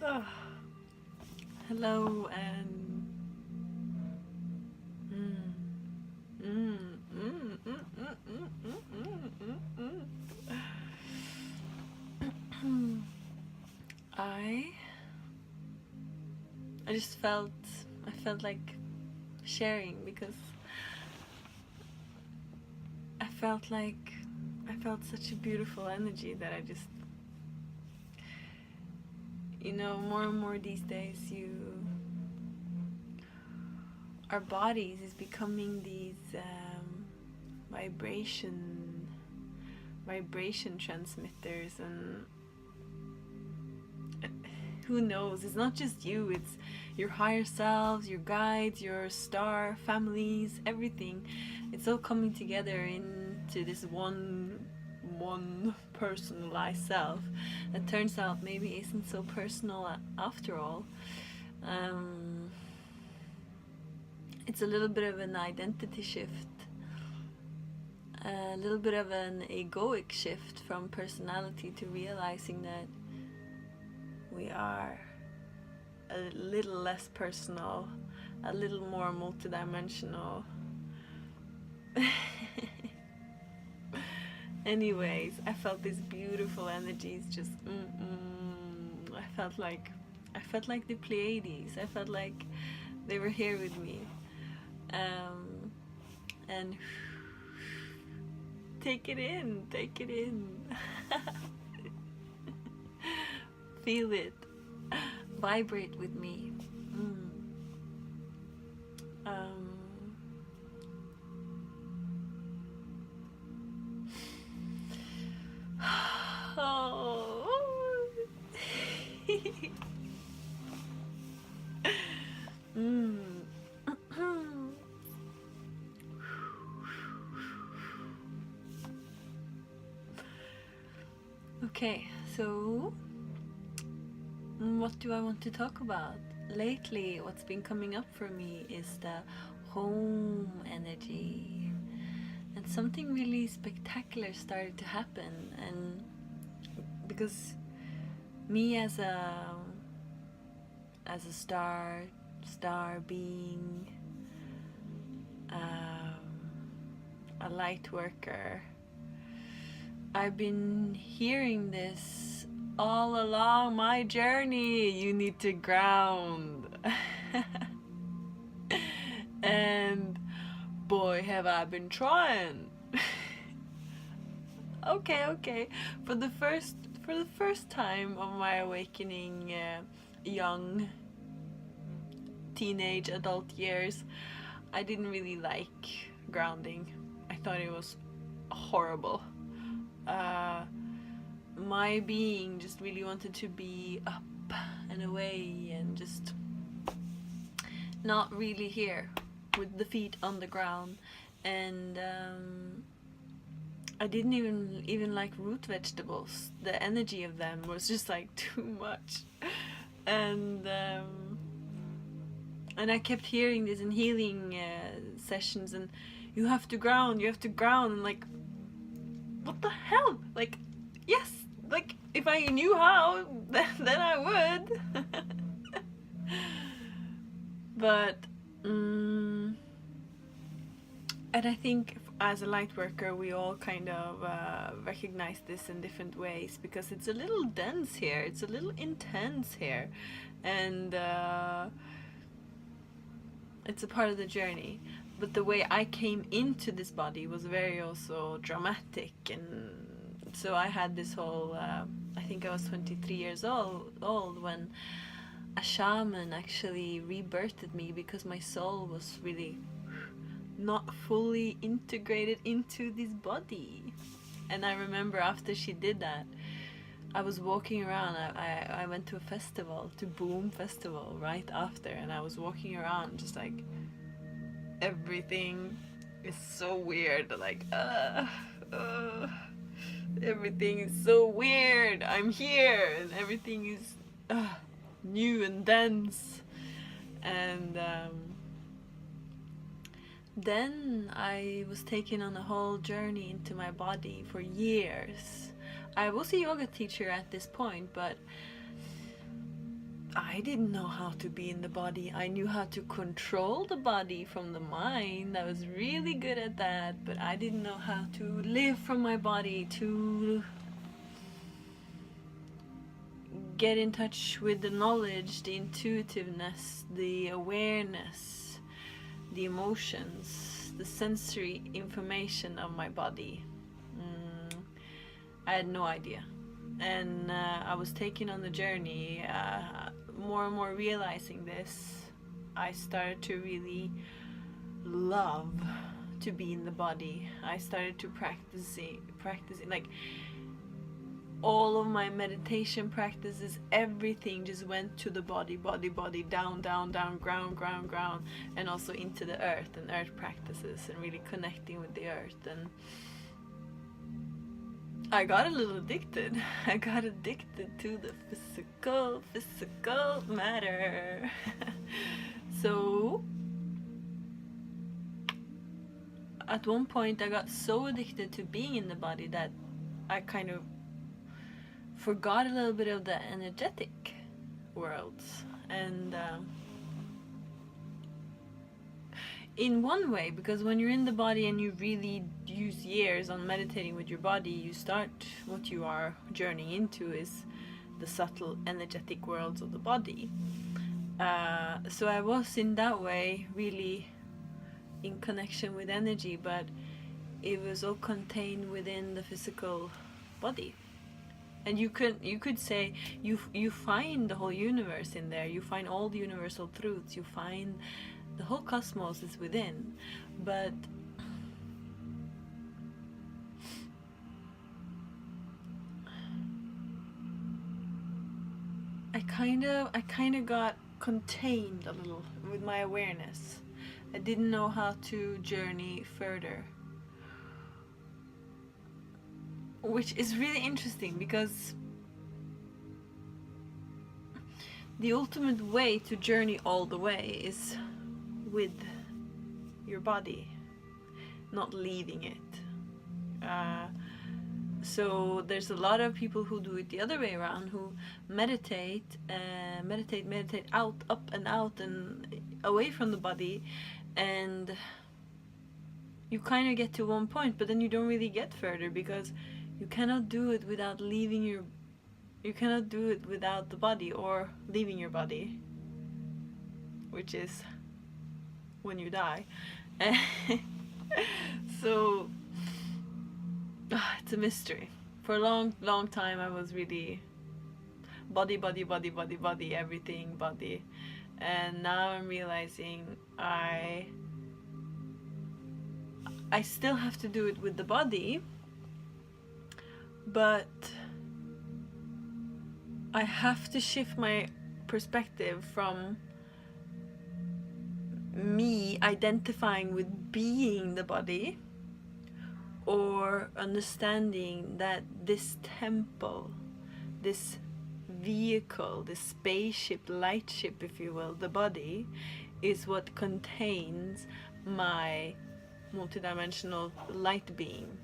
Oh, hello and mm, mm, mm, mm, mm, mm, mm, mm, mm. I just felt like sharing because I felt such a beautiful energy that I just, more and more these days, our bodies is becoming these vibration transmitters, and who knows, it's not just you, it's your higher selves, your guides, your star families, everything. It's all coming together into this one personalized self that turns out maybe isn't so personal after all. It's a little bit of an identity shift, a little bit of an egoic shift from personality to realizing that we are a little less personal, a little more multidimensional. Anyways, I felt these beautiful energies just I felt like the Pleiades. I felt like they were here with me. And take it in. Feel it. Vibrate with me. Oh. Okay, so what do I want to talk about? Lately, what's been coming up for me is the home energy. And something really spectacular started to happen. And because me as a star being, a light worker, I've been hearing this all along my journey. You need to ground. And boy, have I been trying. Okay. For the first time of my awakening, young teenage adult years, I didn't really like grounding. I thought it was horrible. My being just really wanted to be up and away and just not really here with the feet on the ground. And I didn't even like root vegetables. The energy of them was just like too much. And I kept hearing this in healing sessions, and you have to ground, and like, what the hell? Like, yes, like if I knew how, then I would. But and I think as a light worker, we all kind of recognize this in different ways, because it's a little dense here, it's a little intense here, and it's a part of the journey. But the way I came into this body was very also dramatic, and so I had this whole I think I was 23 years old when a shaman actually rebirthed me, because my soul was really not fully integrated into this body. And I remember after she did that, I was walking around. I went to a festival, to Boom Festival, right after, and I was walking around just like, everything is so weird, like everything is so weird, I'm here, and everything is new and dense. And then I was taken on a whole journey into my body for years. I was a yoga teacher at this point, but I didn't know how to be in the body. I knew how to control the body from the mind. I was really good at that, but I didn't know how to live from my body, to get in touch with the knowledge, the intuitiveness, the awareness, the emotions, the sensory information of my body. I had no idea. And I was taken on the journey, more and more realizing this. I started to really love to be in the body. I started to practicing like all of my meditation practices, everything just went to the body, down, ground, and also into the earth and earth practices, and really connecting with the earth. And I got a little addicted. I got addicted to the physical matter. So at one point I got so addicted to being in the body that I kind of forgot a little bit of the energetic worlds. And in one way, because when you're in the body and you really use years on meditating with your body, you start, what you are journeying into is the subtle energetic worlds of the body. So I was in that way really in connection with energy, but it was all contained within the physical body. And you could say you find the whole universe in there. You find all the universal truths. You find the whole cosmos is within. But I kind of got contained a little with my awareness. I didn't know how to journey further. Which is really interesting, because the ultimate way to journey all the way is with your body, not leaving it. So there's a lot of people who do it the other way around, who meditate out, up and out and away from the body, and you kind of get to one point, but then you don't really get further, because you cannot do it without leaving your... You cannot do it without the body or leaving your body, which is when you die. So it's a mystery. For a long time I was really body, everything body. And now I'm realizing I still have to do it with the body, but I have to shift my perspective from me identifying with being the body, or understanding that this temple, this vehicle, this spaceship, lightship, if you will, the body, is what contains my multidimensional light being.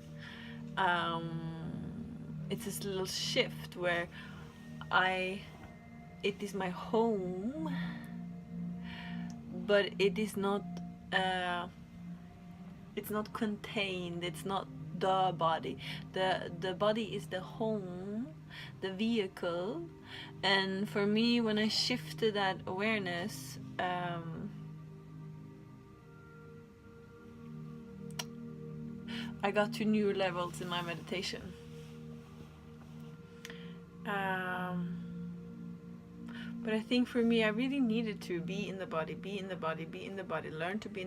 It's this little shift where it is my home, but it is not, it's not contained, it's not the body. The body is the home, the vehicle. And for me, when I shifted that awareness, I got to new levels in my meditation. But I think for me, I really needed to be in the body, learn to be in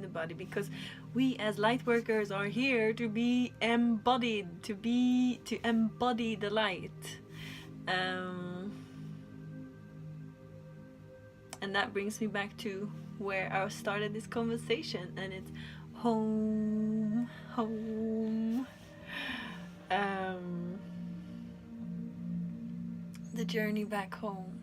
the body, because we as light workers are here to be embodied, to embody the light. And that brings me back to where I started this conversation, and it's home. The journey back home.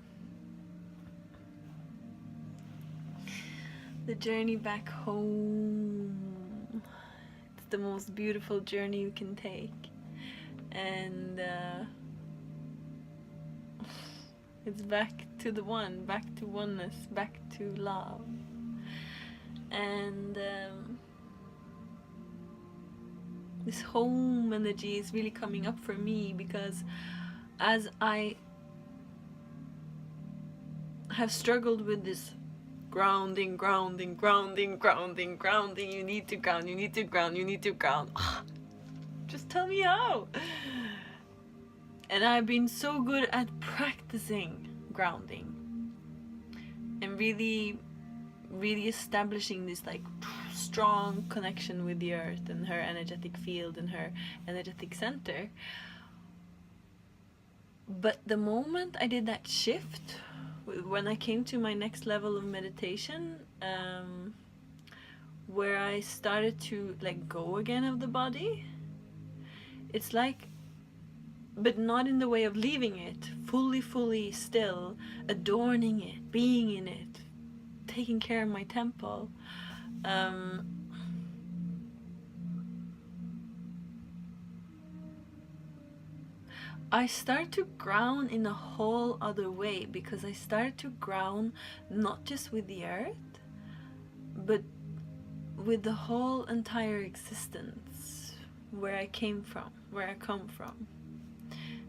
The journey back home. It's the most beautiful journey you can take. And It's back to the one, back to oneness, back to love. And this home energy is really coming up for me, because as I have struggled with this grounding, grounding, grounding, grounding, grounding, you need to ground, you need to ground, you need to ground. Just tell me how. And I've been so good at practicing grounding and really establishing this like strong connection with the earth and her energetic field and her energetic center. But the moment I did that shift, when I came to my next level of meditation, where I started to let go again of the body, it's like, but not in the way of leaving it, fully still, adorning it, being in it, taking care of my temple. I start to ground in a whole other way, because I started to ground not just with the earth, but with the whole entire existence, where I came from, where I come from.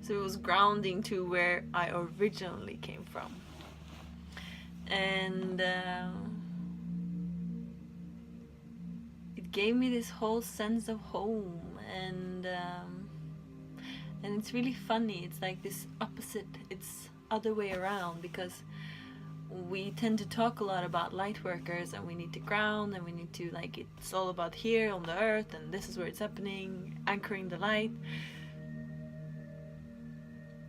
So it was grounding to where I originally came from. And it gave me this whole sense of home, and it's really funny. It's like this opposite, it's other way around, because we tend to talk a lot about light workers, and we need to ground, and we need to, like, it's all about here on the earth, and this is where it's happening, anchoring the light.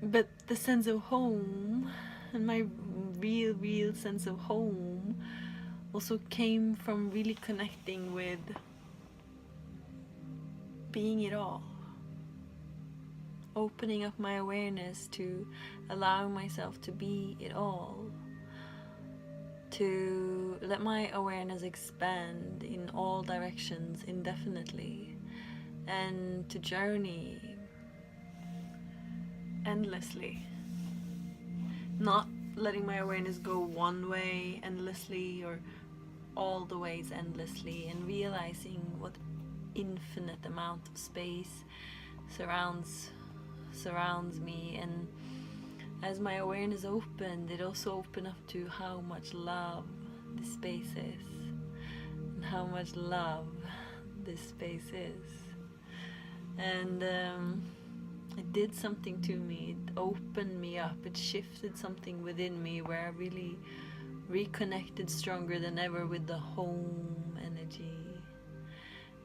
But the sense of home, and my real sense of home, also came from really connecting with being it all. Opening up my awareness to allowing myself to be it all. To let my awareness expand in all directions indefinitely. And to journey endlessly. Not letting my awareness go one way endlessly or all the ways endlessly, and realizing what infinite amount of space surrounds me. And as my awareness opened, it also opened up to how much love this space is, and how much love this space is. And it did something to me. It opened me up. It shifted something within me, where I really reconnected stronger than ever with the home energy.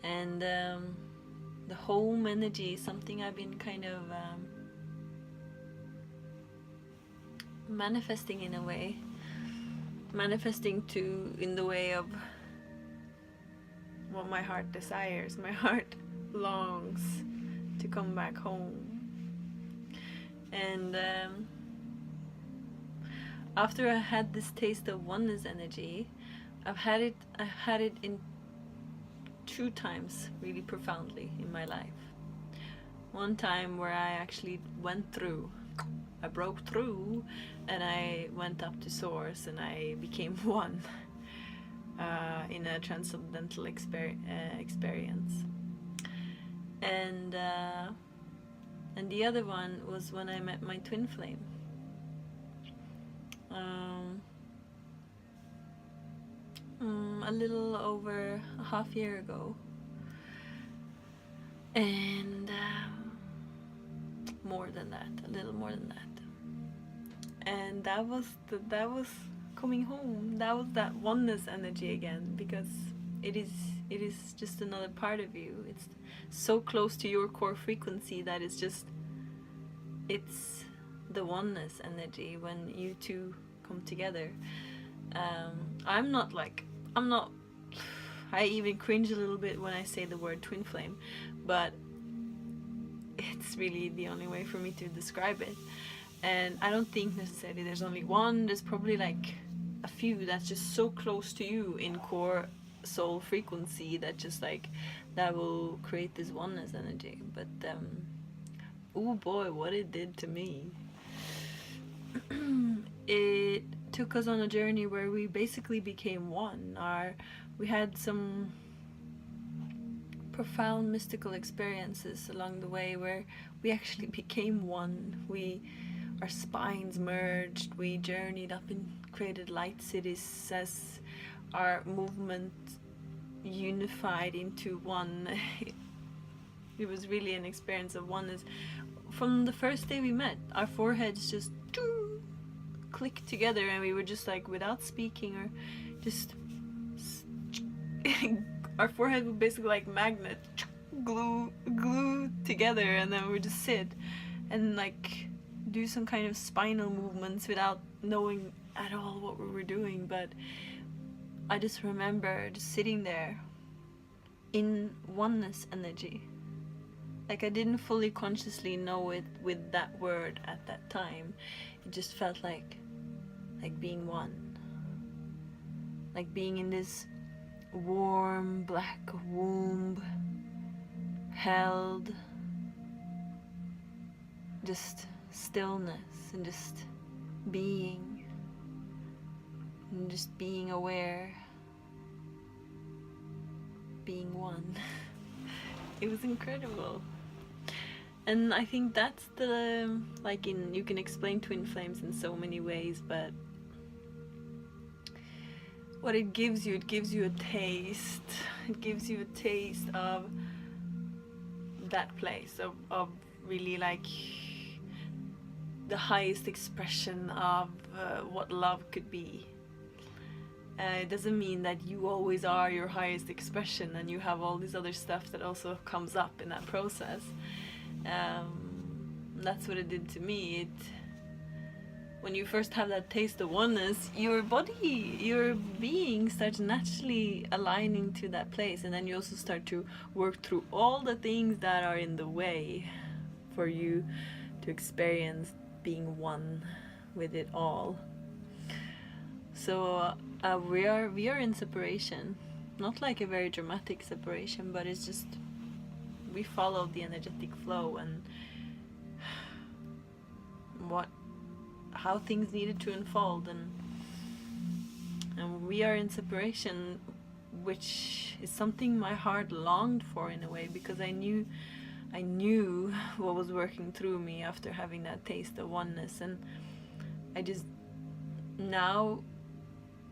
And the home energy is something I've been kind of manifesting in a way. Manifesting in the way of what my heart desires. My heart longs to come back home. And after I had this taste of oneness energy, I've had it in 2 times really profoundly in my life. One time where I actually I broke through, and I went up to source, and I became one in a transcendental experience. And the other one was when I met my twin flame. A little over a half year ago. And more than that, a little more than that. And that was coming home. That was that oneness energy again, because it is just another part of you. It's so close to your core frequency that it's the oneness energy when you two come together. I even cringe a little bit when I say the word twin flame, but it's really the only way for me to describe it. And I don't think necessarily there's only one. There's probably like a few that's just so close to you in core soul frequency that just like that will create this oneness energy. But oh boy, what it did to me. took us on a journey where we basically became one. We had some profound mystical experiences along the way where we actually became one. Our spines merged, we journeyed up and created light cities as our movement unified into one. It was really an experience of oneness. From the first day we met, our foreheads just clicked together, and we were just like, without speaking or just our forehead would basically like magnet glue together, and then we would just sit and like do some kind of spinal movements without knowing at all what we were doing. But I just remember just sitting there in oneness energy. Like, I didn't fully consciously know it with that word at that time. It just felt like being one. Like being in this warm black womb, held, just stillness and just being, and just being aware, being one. It was incredible. And I think that's the, like, you can explain twin flames in so many ways, but what it gives you a taste. It gives you a taste of that place, of really like the highest expression of what love could be. It doesn't mean that you always are your highest expression and you have all this other stuff that also comes up in that process. That's what it did to me. When you first have that taste of oneness, your body, your being starts naturally aligning to that place, and then you also start to work through all the things that are in the way for you to experience being one with it all. So we are in separation, not like a very dramatic separation, but it's just we followed the energetic flow and how things needed to unfold, and we are in separation, which is something my heart longed for in a way, because I knew what was working through me after having that taste of oneness. And I just now,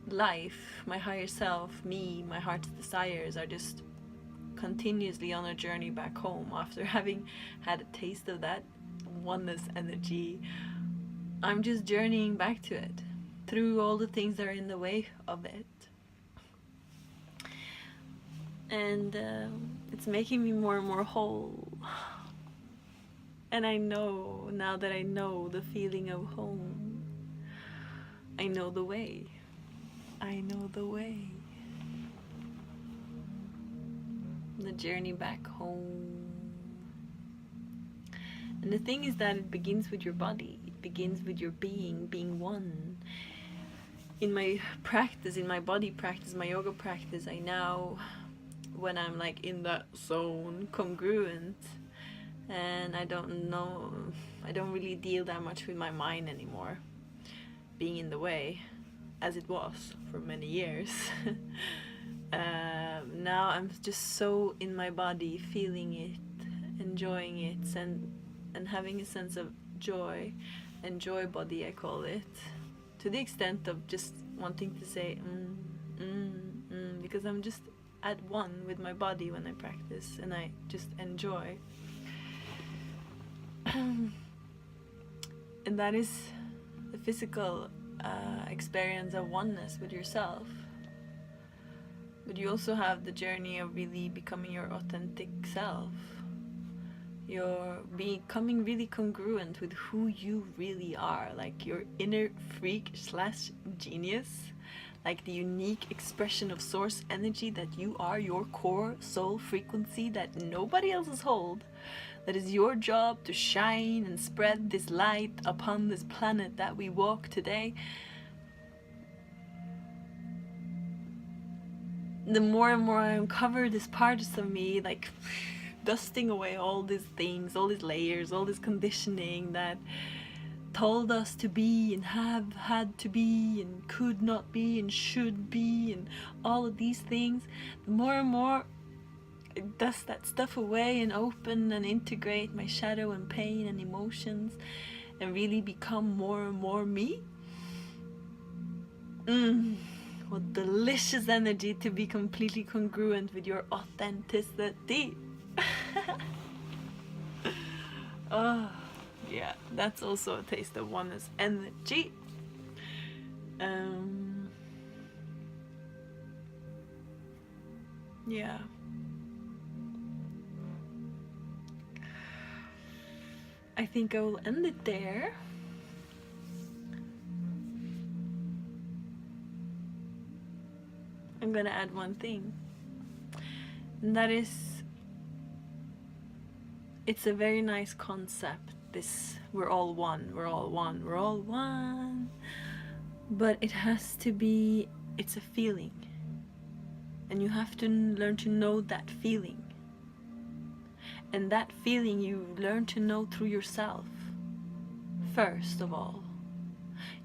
life, my higher self, me, my heart's desires are just continuously on a journey back home. After having had a taste of that oneness energy, I'm just journeying back to it through all the things that are in the way of it. And it's making me more and more whole. And I know, now that I know the feeling of home, I know the way. I know the way. The journey back home. And the thing is that it begins with your body. It begins with your being one. In my practice, in my body practice, my yoga practice, I now, when I'm like in that zone, congruent, and I don't really deal that much with my mind anymore, being in the way, as it was for many years. Now I'm just so in my body, feeling it, enjoying it, and having a sense of joy, and joy body I call it, to the extent of just wanting to say because I'm just at one with my body when I practice, and I just enjoy. And that is the physical experience of oneness with yourself. But you also have the journey of really becoming your authentic self. You're becoming really congruent with who you really are, like your inner freak / genius, like the unique expression of source energy that you are, your core soul frequency that nobody else's hold. That is your job to shine and spread this light upon this planet that we walk today. The more and more I uncover these parts of me, like dusting away all these things, all these layers, all this conditioning that told us to be and have had to be and could not be and should be and all of these things, the more and more I dust that stuff away and open and integrate my shadow and pain and emotions and really become more and more me. What delicious energy to be completely congruent with your authenticity. Oh, yeah, that's also a taste of oneness energy. Yeah. I think I will end it there. I'm gonna add one thing, and that is, it's a very nice concept, this we're all one, we're all one, we're all one, but it has to be, it's a feeling, and you have to learn to know that feeling, and that feeling you learn to know through yourself first of all.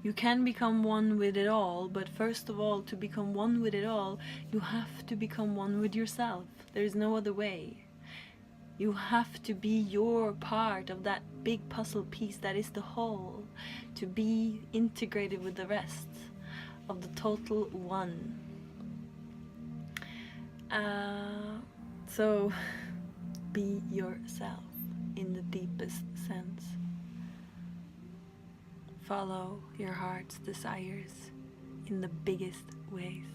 You can become one with it all, but first of all, to become one with it all, you have to become one with yourself. There is no other way. You have to be your part of that big puzzle piece that is the whole, to be integrated with the rest of the total one. So be yourself in the deepest sense. Follow your heart's desires in the biggest ways.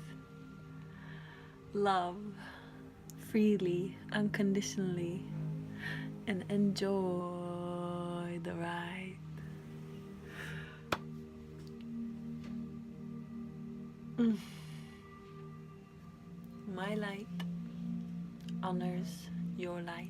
Love freely, unconditionally, and enjoy the ride. My light honors your light.